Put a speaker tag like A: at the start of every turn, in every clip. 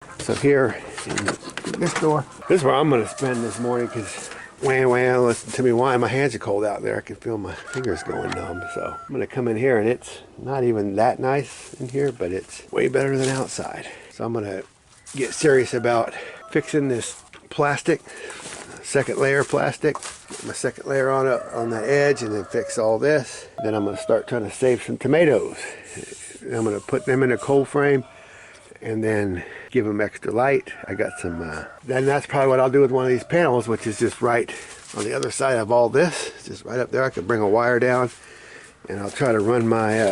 A: So here in this door, this is where I'm going to spend this morning because wham, listen to me whine. My hands are cold out there. I can feel my fingers going numb. So I'm going to come in here, and it's not even that nice in here, but it's way better than outside. So I'm going to get serious about fixing this plastic, second layer plastic. Get my second layer on it on the edge, and then fix all this. Then I'm going to start trying to save some tomatoes. I'm going to put them in a cold frame and then give them extra light. I got some, then that's probably what I'll do with one of these panels, which is just right on the other side of all this. It's just right up there. I could bring a wire down, and I'll try to run my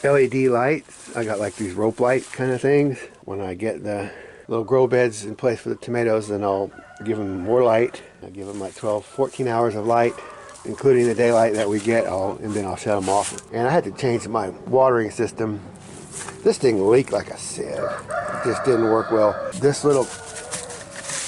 A: LED lights. I got like these rope light kind of things. When I get the little grow beds in place for the tomatoes, then I'll give them more light. I'll give them like 12, 14 hours of light, including the daylight that we get, and then I'll shut them off. And I had to change my watering system. This thing leaked like a sieve. It just didn't work well. This little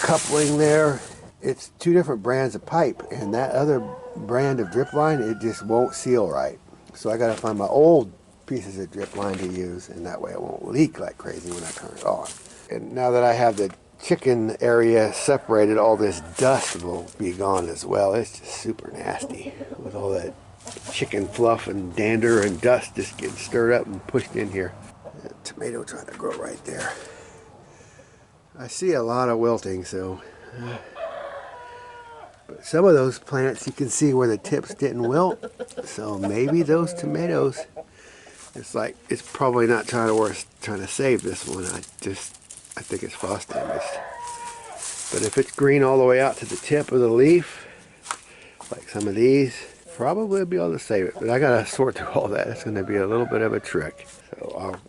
A: coupling there, it's two different brands of pipe, and that other brand of drip line, it just won't seal right. So I gotta find my old pieces of drip line to use, and that way it won't leak like crazy when I turn it on. And now that I have the chicken area separated, all this dust will be gone as well. It's just super nasty with all that chicken fluff and dander and dust just getting stirred up and pushed in here. A tomato trying to grow right there. I see a lot of wilting, so but some of those plants you can see where the tips didn't wilt, so maybe those tomatoes, it's like, it's probably not trying to save this one. I think it's frost damaged. But if it's green all the way out to the tip of the leaf, like some of these, probably I'll be able to save it. But I gotta sort through all that. It's gonna be a little bit of a trick. So I'll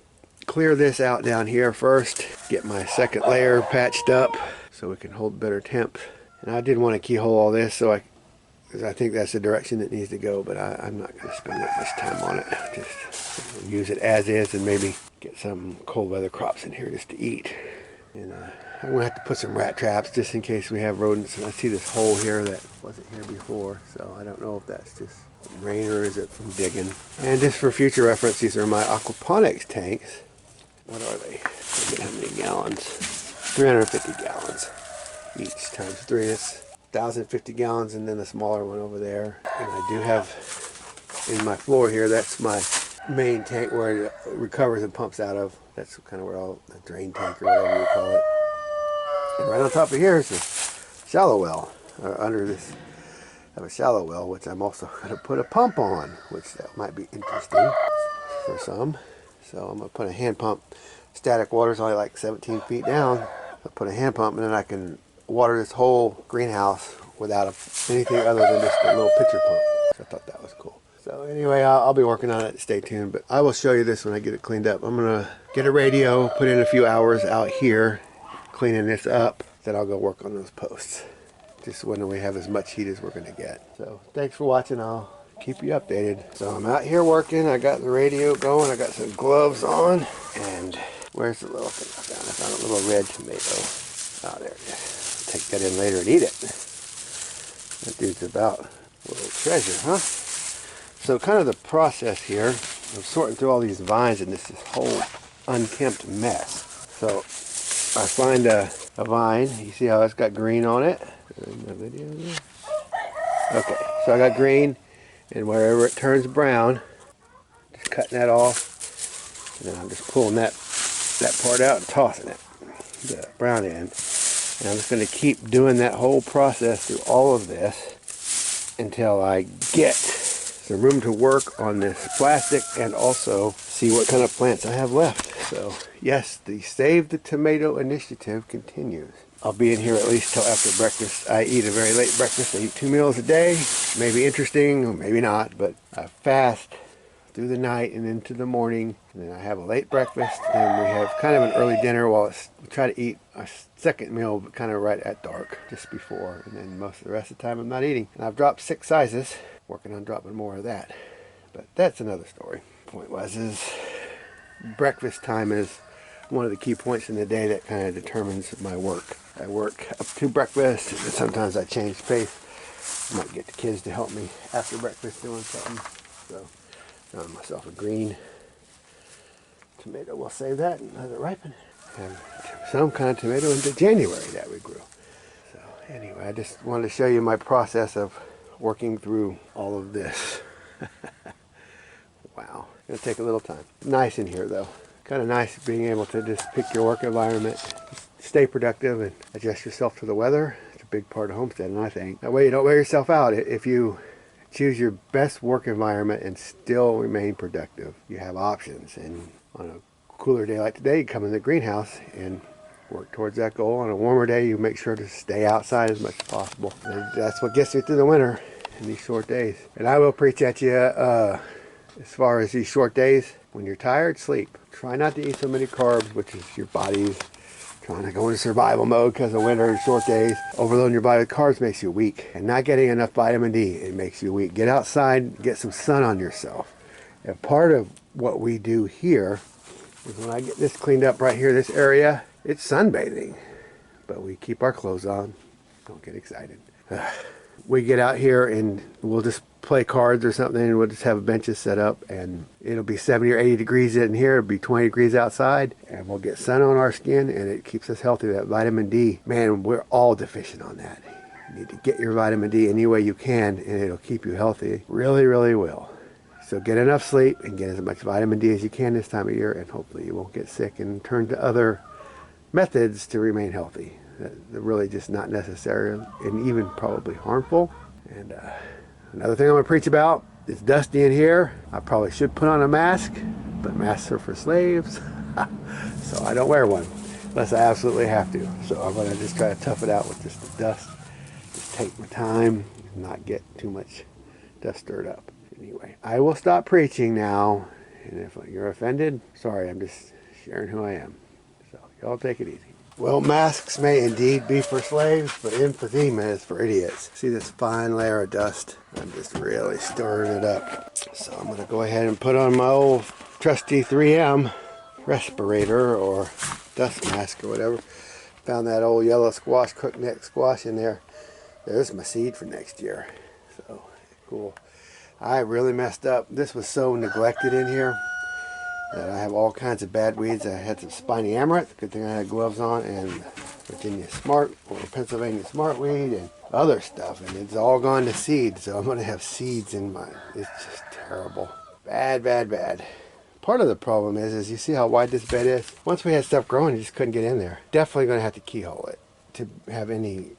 A: clear this out down here first, get my second layer patched up so it can hold better temps. And I did want to keyhole all this, so because I think that's the direction it needs to go, but I'm not going to spend that much time on it. Just use it as is and maybe get some cold weather crops in here just to eat. And I'm going to have to put some rat traps just in case we have rodents. And I see this hole here that wasn't here before, so I don't know if that's just rain or is it from digging. And just for future reference, these are my aquaponics tanks. What are they? Look at how many gallons. 350 gallons each times 3. It's 1,050 gallons, and then the smaller one over there. And I do have in my floor here, that's my main tank where it recovers and pumps out of. That's kind of where all the drain tank or whatever you call it. And right on top of here is a shallow well. Under this, I have a shallow well, which I'm also going to put a pump on, which that might be interesting for some. So I'm going to put a hand pump. Static water is only like 17 feet down. I'll put a hand pump, and then I can water this whole greenhouse without anything other than just a little pitcher pump. So I thought that was cool. So anyway, I'll be working on it. Stay tuned. But I will show you this when I get it cleaned up. I'm going to get a radio, put in a few hours out here, cleaning this up. Then I'll go work on those posts. Just when we have as much heat as we're going to get. So thanks for watching. I'll keep you updated. So I'm out here working. I got the radio going. I got some gloves on. And where's the little thing I found? I found a little red tomato. Oh, there it is. Take that in later and eat it. That dude's about a little treasure, huh? So kind of the process here of sorting through all these vines and this whole unkempt mess. So I find a vine. You see how it's got green on it? Okay, so I got green, and wherever it turns brown, just cutting that off, and then I'm just pulling that part out and tossing it, the brown end. And I'm just going to keep doing that whole process through all of this until I get some room to work on this plastic and also see what kind of plants I have left. So yes, the Save the Tomato initiative continues. I'll be in here at least till after breakfast. I eat a very late breakfast. I eat 2 meals a day. Maybe interesting, or maybe not, but I fast through the night and into the morning. And then I have a late breakfast, and we have kind of an early dinner while we try to eat a second meal, but kind of right at dark, just before. And then most of the rest of the time I'm not eating. And I've dropped 6 sizes, working on dropping more of that. But that's another story. Point was is breakfast time is one of the key points in the day that kind of determines my work. I work up to breakfast, and sometimes I change pace. I might get the kids to help me after breakfast doing something. So, found myself a green tomato. We'll save that and let it ripen. have some kind of tomato into January that we grew. So anyway, I just wanted to show you my process of working through all of this. Wow, it'll take a little time. Nice in here though. Kind of nice being able to just pick your work environment, stay productive, and adjust yourself to the weather. It's a big part of homesteading, I think. That way you don't wear yourself out. If you choose your best work environment and still remain productive, you have options. And on a cooler day like today, you come in the greenhouse and work towards that goal. On a warmer day, you make sure to stay outside as much as possible. And that's what gets you through the winter in these short days. And I will preach at you as far as these short days. When you're tired, sleep. Try not to eat so many carbs, which is your body's trying to go into survival mode because of winter and short days. Overloading your body with carbs makes you weak. And not getting enough vitamin D, it makes you weak. Get outside, get some sun on yourself. And part of what we do here is when I get this cleaned up right here, this area, it's sunbathing. But we keep our clothes on. Don't get excited. We get out here and we'll just play cards or something, and we'll just have benches set up, and it'll be 70 or 80 degrees in here, it'll be 20 degrees outside, and we'll get sun on our skin, and it keeps us healthy. That vitamin D, man, we're all deficient on that. You need to get your vitamin D any way you can, and it'll keep you healthy. Really, really will. So get enough sleep and get as much vitamin D as you can this time of year, and hopefully you won't get sick and turn to other methods to remain healthy. They're really just not necessary and even probably harmful. And another thing I'm going to preach about, it's dusty in here. I probably should put on a mask, but masks are for slaves. So I don't wear one unless I absolutely have to. So I'm going to just try to tough it out with just the dust. Just take my time and not get too much dust stirred up. Anyway, I will stop preaching now. And if you're offended, sorry, I'm just sharing who I am. So y'all take it easy. Well, masks may indeed be for slaves, but emphysema is for idiots. See this fine layer of dust? I'm just really stirring it up. So I'm going to go ahead and put on my old trusty 3M respirator or dust mask or whatever. Found that old yellow squash, crookneck squash in there. There's my seed for next year. So cool. I really messed up. This was so neglected in here. I have all kinds of bad weeds. I had some spiny amaranth. Good thing I had gloves on, and Virginia smart or Pennsylvania smartweed and other stuff. And it's all gone to seed. So I'm going to have seeds in mine. It's just terrible. Bad, bad, bad. Part of the problem is you see how wide this bed is? Once we had stuff growing, you just couldn't get in there. Definitely going to have to keyhole it to have any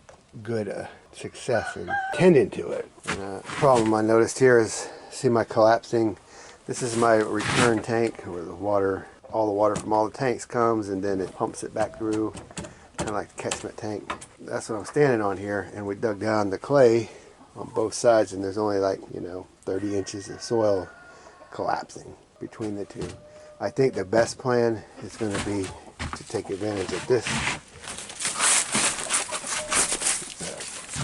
A: good success in tending to it. And, the problem I noticed here is, see my collapsing. This is my return tank where the water, all the water from all the tanks comes, and then it pumps it back through, kind of like the catchment tank. That's what I'm standing on here, and we dug down the clay on both sides, and there's only like, 30 inches of soil collapsing between the two. I think the best plan is going to be to take advantage of this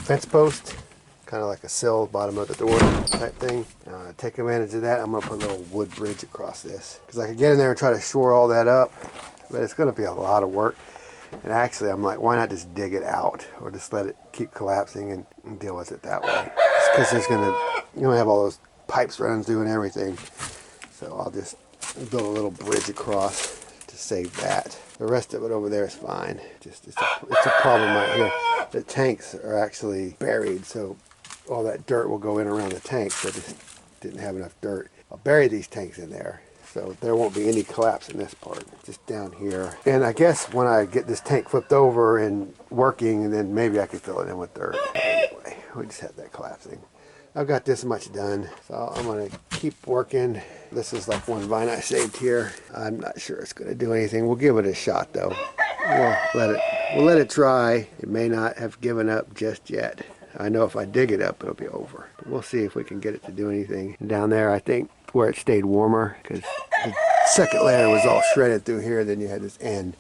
A: fence post, kind of like a sill bottom of the door type thing. Take advantage of that. I'm going to put a little wood bridge across this because I could get in there and try to shore all that up, but it's going to be a lot of work. And actually I'm like, why not just dig it out or just let it keep collapsing and deal with it that way? Because there's going to have all those pipes running through and everything. So I'll just build a little bridge across to save that. The rest of it over there is fine. Just it's a problem right here. The tanks are actually buried, so all that dirt will go in around the tanks. I just didn't have enough dirt. I'll bury these tanks in there, so there won't be any collapse in this part, just down here. And I guess when I get this tank flipped over and working, then maybe I can fill it in with dirt. Anyway, we just had that collapsing. I've got this much done, so I'm going to keep working. This is like one vine I saved here. I'm not sure it's going to do anything. We'll give it a shot though. We'll let it try. It may not have given up just yet. I know if I dig it up, it'll be over. But we'll see if we can get it to do anything. And down there, I think where it stayed warmer, because the second layer was all shredded through here, then you had this end.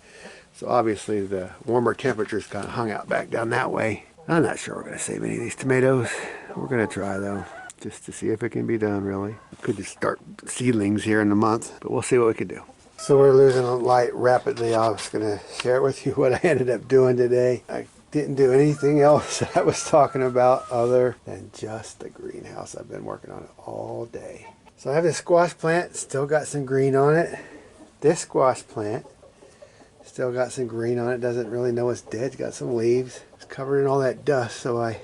A: So obviously the warmer temperatures kind of hung out back down that way. I'm not sure we're going to save any of these tomatoes. We're going to try though, just to see if it can be done really. We could just start seedlings here in a month, but we'll see what we can do. So we're losing light rapidly. I was going to share with you what I ended up doing today. I didn't do anything else I was talking about other than just the greenhouse. I've been working on it all day. So I have this squash plant, still got some green on it. This squash plant Still got some green on it. Doesn't really know it's dead. It's got some leaves. It's covered in all that dust, so I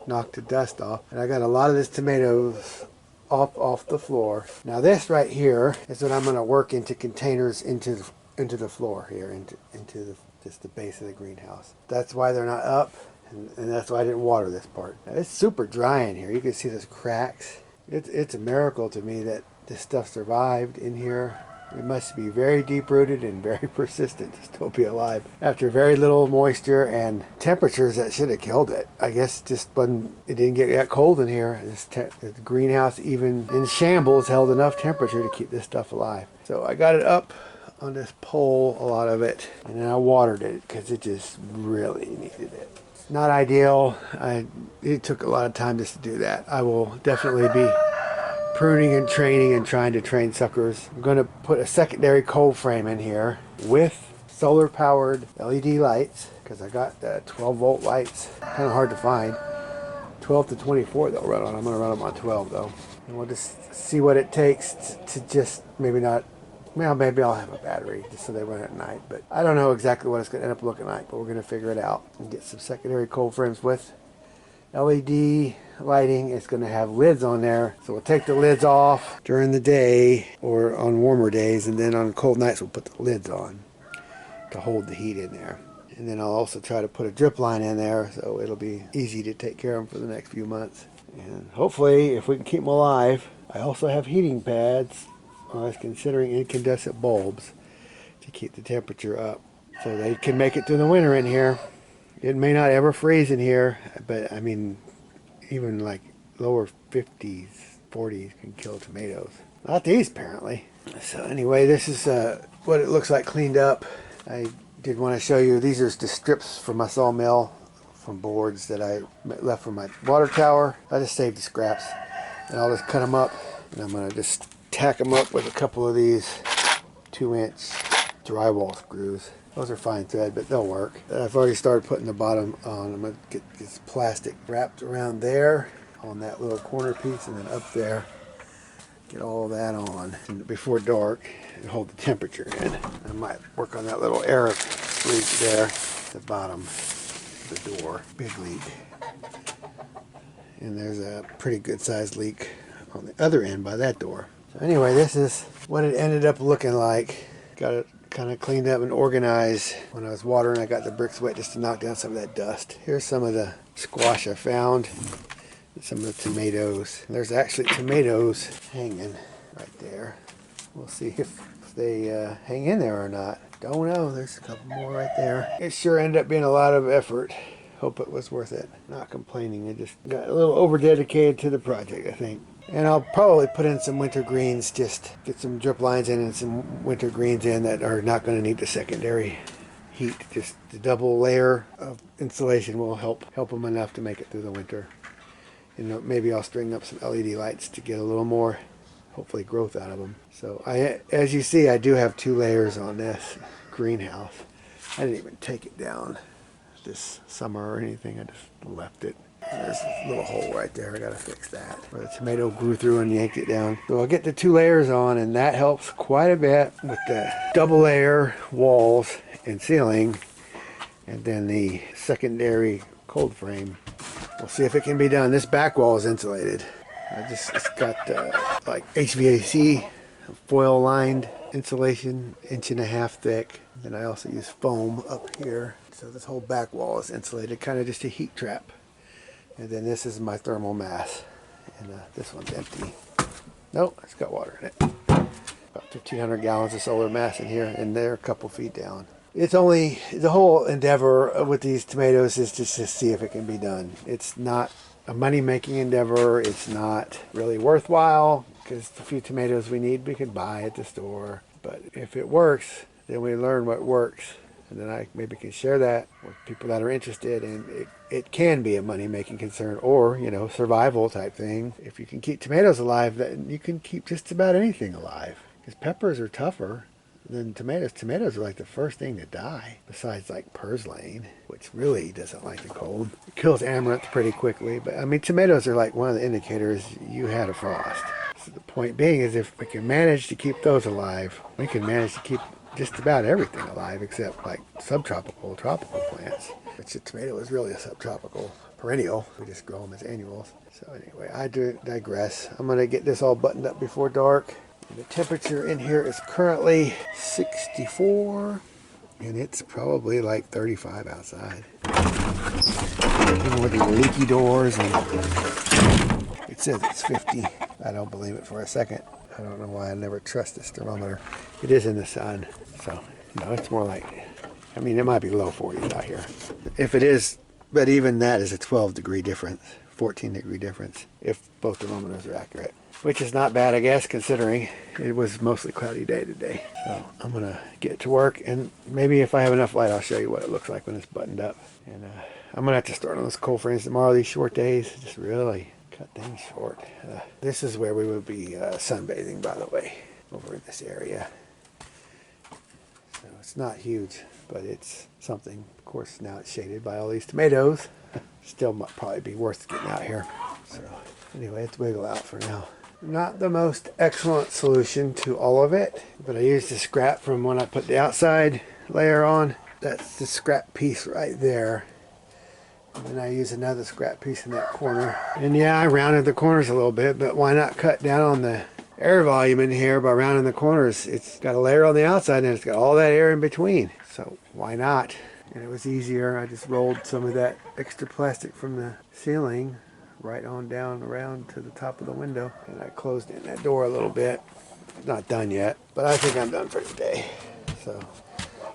A: knocked the dust off. And I got a lot of this tomatoes off the floor. Now this right here is what I'm going to work into containers into the floor here, into just the base of the greenhouse. That's why they're not up, and that's why I didn't water this part. Now, it's super dry in here. You can see those cracks. It's a miracle to me that this stuff survived in here. It must be very deep-rooted and very persistent to still be alive after very little moisture and temperatures that should have killed it. I guess just when it didn't get that cold in here, the greenhouse, even in shambles, held enough temperature to keep this stuff alive. So I got it up on this pole, a lot of it, and then I watered it because it just really needed it. It's not ideal. It took a lot of time just to do that. I will definitely be pruning and training and trying to train suckers. I'm going to put a secondary cold frame in here with solar powered LED lights, because I got 12 volt lights, kind of hard to find. 12 to 24 they'll run on. I'm going to run them on 12 though. And we'll just see what it takes to just maybe not, well, maybe I'll have a battery just so they run at night, but I don't know exactly what it's going to end up looking like, but we're going to figure it out and get some secondary cold frames with LED lighting. It's going to have lids on there, so we'll take the lids off during the day or on warmer days, and then on cold nights we'll put the lids on to hold the heat in there. And then I'll also try to put a drip line in there so it'll be easy to take care of them for the next few months. And hopefully, if we can keep them alive, I also have heating pads. I was considering incandescent bulbs to keep the temperature up so they can make it through the winter in here. It may not ever freeze in here, but I mean, even like lower 50s, 40s can kill tomatoes. Not these, apparently. So anyway, this is what it looks like cleaned up. I did want to show you, these are the strips from my sawmill from boards that I left from my water tower. I just saved the scraps, and I'll just cut them up, and I'm going to just tack them up with a couple of these 2-inch drywall screws. Those are fine thread, but they'll work. I've already started putting the bottom on. I'm going to get this plastic wrapped around there on that little corner piece, and then up there, get all that on before dark and hold the temperature in. I might work on that little air leak there at the bottom of the door. Big leak. And there's a pretty good sized leak on the other end by that door. So anyway, this is what it ended up looking like. Got it kind of cleaned up and organized. When I was watering, I got the bricks wet just to knock down some of that dust. Here's some of the squash I found. Some of the tomatoes. There's actually tomatoes hanging right there. We'll see if they hang in there or not. Don't know. There's a couple more right there. It sure ended up being a lot of effort. Hope it was worth it. Not complaining. I just got a little over dedicated to the project, I think. And I'll probably put in some winter greens, just get some drip lines in and some winter greens in that are not going to need the secondary heat. Just the double layer of insulation will help them enough to make it through the winter. And maybe I'll string up some LED lights to get a little more, hopefully, growth out of them. So as you see, I do have 2 layers on this greenhouse. I didn't even take it down this summer or anything. I just left it. There's a little hole right there. I gotta fix that, where the tomato grew through and yanked it down. So I'll get the 2 layers on, and that helps quite a bit with the double layer walls and ceiling, and then the secondary cold frame. We'll see if it can be done. This back wall is insulated. It's got like HVAC foil lined insulation, 1.5 inches thick. Then I also use foam up here. So this whole back wall is insulated, kind of just a heat trap. And then this is my thermal mass. And this one's empty. Nope, it's got water in it. About 1,500 gallons of solar mass in here, and they're a couple feet down. It's only, the whole endeavor with these tomatoes is just to see if it can be done. It's not a money-making endeavor. It's not really worthwhile, because the few tomatoes we need we can buy at the store. But if it works, then we learn what works. And then I maybe can share that with people that are interested, and it can be a money-making concern, or, you know, survival type thing. If you can keep tomatoes alive, then you can keep just about anything alive. Because peppers are tougher than tomatoes. Tomatoes are like the first thing to die, besides like purslane, which really doesn't like the cold. It kills amaranth pretty quickly, but I mean, tomatoes are like one of the indicators you had a frost. So the point being is, if we can manage to keep those alive, we can manage to keep just about everything alive except like subtropical, tropical plants. Which the tomato is really a subtropical perennial. We just grow them as annuals. So anyway, I do digress. I'm going to get this all buttoned up before dark. And the temperature in here is currently 64. And it's probably like 35 outside. Even with the leaky doors, and it says it's 50. I don't believe it for a second. I don't know why I never trust this thermometer. It is in the sun, so no, it's more like, I mean, it might be low 40s out here. If it is, but even that is a 12-degree difference, 14-degree difference, if both thermometers are accurate. Which is not bad, I guess, considering it was mostly cloudy day today. So I'm going to get to work, and maybe if I have enough light, I'll show you what it looks like when it's buttoned up. And I'm going to have to start on those cold frames tomorrow, these short days. Just really cut things short. This is where we would be sunbathing, by the way, over in this area. So it's not huge, but it's something. Of course, now it's shaded by all these tomatoes. Still might probably be worth getting out here. So anyway, it's wiggle out for now. Not the most excellent solution to all of it, but I used the scrap from when I put the outside layer on. That's the scrap piece right there. And then I use another scrap piece in that corner. And yeah, I rounded the corners a little bit, but why not cut down on the air volume in here by rounding the corners? It's got a layer on the outside and it's got all that air in between. So why not? And it was easier. I just rolled some of that extra plastic from the ceiling right on down around to the top of the window, and I closed in that door a little bit. Not done yet, but I think I'm done for today. So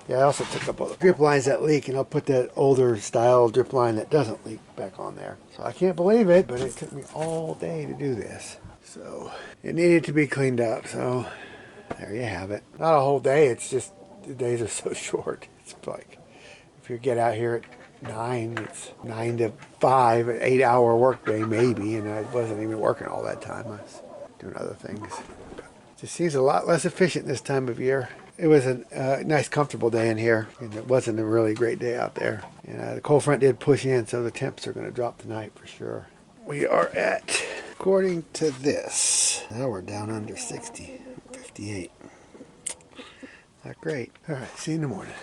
A: yeah, I also took up all the drip lines that leak, and I'll put that older style drip line that doesn't leak back on there. So I can't believe it, but it took me all day to do this. So it needed to be cleaned up, so there you have it. Not a whole day, it's just the days are so short. It's like if you get out here at 9, it's 9 to 5, an 8-hour work day maybe, and I wasn't even working all that time. I was doing other things. It just seems a lot less efficient this time of year. It was a nice comfortable day in here, and it wasn't a really great day out there. And the cold front did push in, so the temps are going to drop tonight for sure. We are at, according to this, now we're down under 60, 58. Not great. All right, see you in the morning.